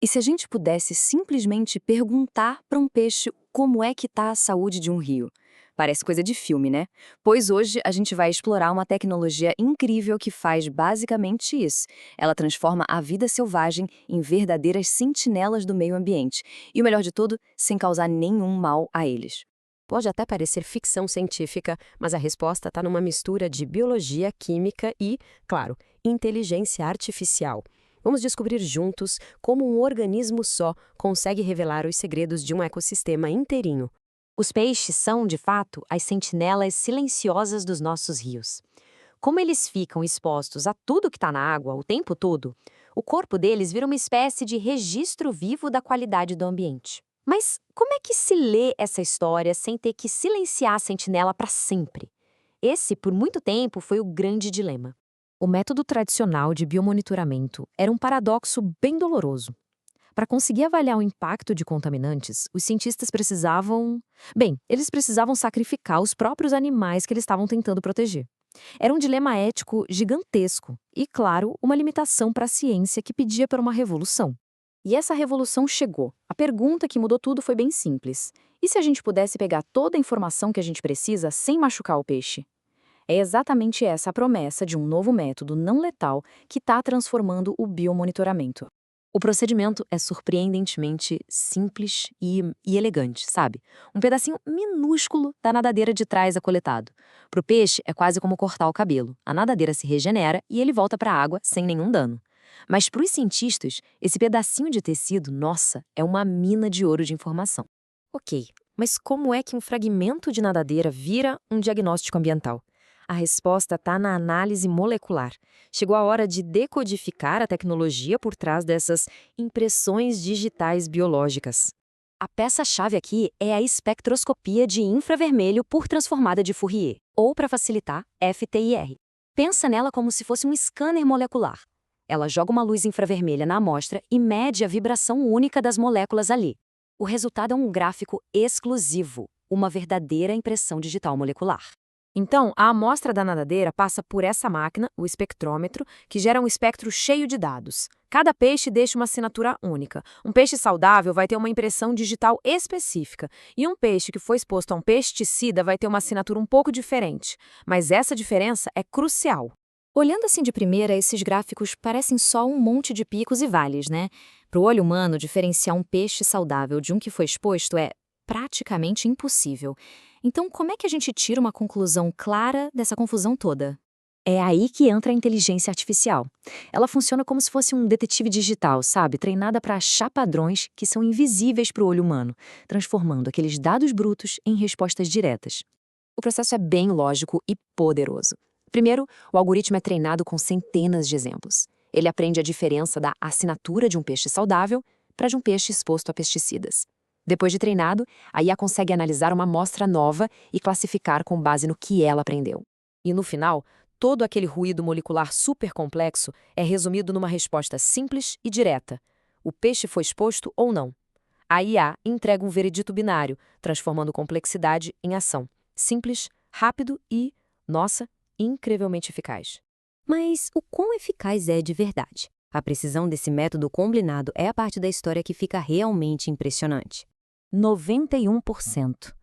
E se a gente pudesse simplesmente perguntar para um peixe como é que está a saúde de um rio? Parece coisa de filme, né? Pois hoje a gente vai explorar uma tecnologia incrível que faz basicamente isso. Ela transforma a vida selvagem em verdadeiras sentinelas do meio ambiente. E o melhor de tudo, sem causar nenhum mal a eles. Pode até parecer ficção científica, mas a resposta está numa mistura de biologia, química e, claro, inteligência artificial. Vamos descobrir juntos como um organismo só consegue revelar os segredos de um ecossistema inteirinho. Os peixes são, de fato, as sentinelas silenciosas dos nossos rios. Como eles ficam expostos a tudo que está na água o tempo todo, o corpo deles vira uma espécie de registro vivo da qualidade do ambiente. Mas como é que se lê essa história sem ter que silenciar a sentinela para sempre? Esse, por muito tempo, foi o grande dilema. O método tradicional de biomonitoramento era um paradoxo bem doloroso. Para conseguir avaliar o impacto de contaminantes, os cientistas precisavam. Bem, eles precisavam sacrificar os próprios animais que eles estavam tentando proteger. Era um dilema ético gigantesco e, claro, uma limitação para a ciência que pedia por uma revolução. E essa revolução chegou. A pergunta que mudou tudo foi bem simples. E se a gente pudesse pegar toda a informação que a gente precisa sem machucar o peixe? É exatamente essa a promessa de um novo método não letal que está transformando o biomonitoramento. O procedimento é surpreendentemente simples e elegante, sabe? Um pedacinho minúsculo da nadadeira de trás é coletado. Para o peixe, é quase como cortar o cabelo. A nadadeira se regenera e ele volta para a água sem nenhum dano. Mas para os cientistas, esse pedacinho de tecido, nossa, é uma mina de ouro de informação. Ok, mas como é que um fragmento de nadadeira vira um diagnóstico ambiental? A resposta está na análise molecular. Chegou a hora de decodificar a tecnologia por trás dessas impressões digitais biológicas. A peça-chave aqui é a espectroscopia de infravermelho por transformada de Fourier, ou, para facilitar, FTIR. Pensa nela como se fosse um scanner molecular. Ela joga uma luz infravermelha na amostra e mede a vibração única das moléculas ali. O resultado é um gráfico exclusivo, uma verdadeira impressão digital molecular. Então, a amostra da nadadeira passa por essa máquina, o espectrômetro, que gera um espectro cheio de dados. Cada peixe deixa uma assinatura única. Um peixe saudável vai ter uma impressão digital específica, e um peixe que foi exposto a um pesticida vai ter uma assinatura um pouco diferente. Mas essa diferença é crucial. Olhando assim de primeira, esses gráficos parecem só um monte de picos e vales, né? Para o olho humano, diferenciar um peixe saudável de um que foi exposto é praticamente impossível. Então, como é que a gente tira uma conclusão clara dessa confusão toda? É aí que entra a inteligência artificial. Ela funciona como se fosse um detetive digital, sabe? Treinada para achar padrões que são invisíveis para o olho humano, transformando aqueles dados brutos em respostas diretas. O processo é bem lógico e poderoso. Primeiro, o algoritmo é treinado com centenas de exemplos. Ele aprende a diferença da assinatura de um peixe saudável para de um peixe exposto a pesticidas. Depois de treinado, a IA consegue analisar uma amostra nova e classificar com base no que ela aprendeu. E no final, todo aquele ruído molecular super complexo é resumido numa resposta simples e direta. O peixe foi exposto ou não? A IA entrega um veredito binário, transformando complexidade em ação. Simples, rápido e, nossa, incrivelmente eficaz. Mas o quão eficaz é de verdade? A precisão desse método combinado é a parte da história que fica realmente impressionante. 91%.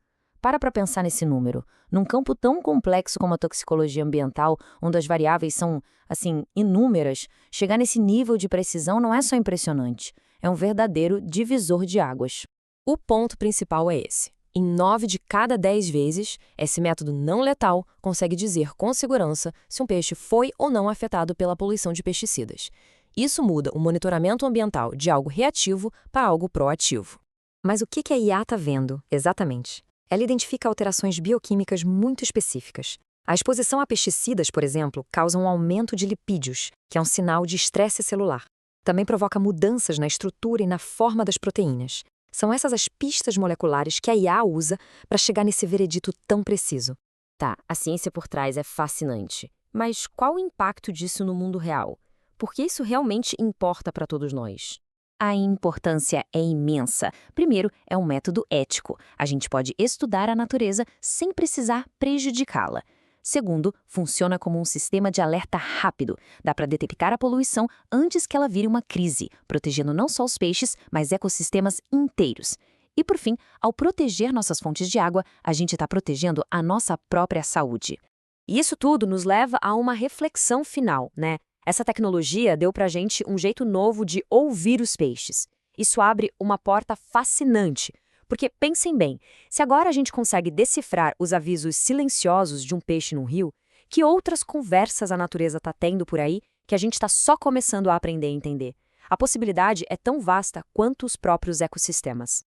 Para pensar nesse número. Num campo tão complexo como a toxicologia ambiental, onde as variáveis são, assim, inúmeras, chegar nesse nível de precisão não é só impressionante, é um verdadeiro divisor de águas. O ponto principal é esse. Em 9 de cada 10 vezes, esse método não letal consegue dizer com segurança se um peixe foi ou não afetado pela poluição de pesticidas. Isso muda o monitoramento ambiental de algo reativo para algo proativo. Mas o que a IA está vendo, exatamente? Ela identifica alterações bioquímicas muito específicas. A exposição a pesticidas, por exemplo, causa um aumento de lipídios, que é um sinal de estresse celular. Também provoca mudanças na estrutura e na forma das proteínas. São essas as pistas moleculares que a IA usa para chegar nesse veredito tão preciso. Tá, a ciência por trás é fascinante. Mas qual o impacto disso no mundo real? Porque isso realmente importa para todos nós. A importância é imensa. Primeiro, é um método ético. A gente pode estudar a natureza sem precisar prejudicá-la. Segundo, funciona como um sistema de alerta rápido. Dá para detectar a poluição antes que ela vire uma crise, protegendo não só os peixes, mas ecossistemas inteiros. E por fim, ao proteger nossas fontes de água, a gente está protegendo a nossa própria saúde. E isso tudo nos leva a uma reflexão final, né? Essa tecnologia deu pra gente um jeito novo de ouvir os peixes. Isso abre uma porta fascinante, porque pensem bem, se agora a gente consegue decifrar os avisos silenciosos de um peixe num rio, que outras conversas a natureza está tendo por aí que a gente está só começando a aprender a entender? A possibilidade é tão vasta quanto os próprios ecossistemas.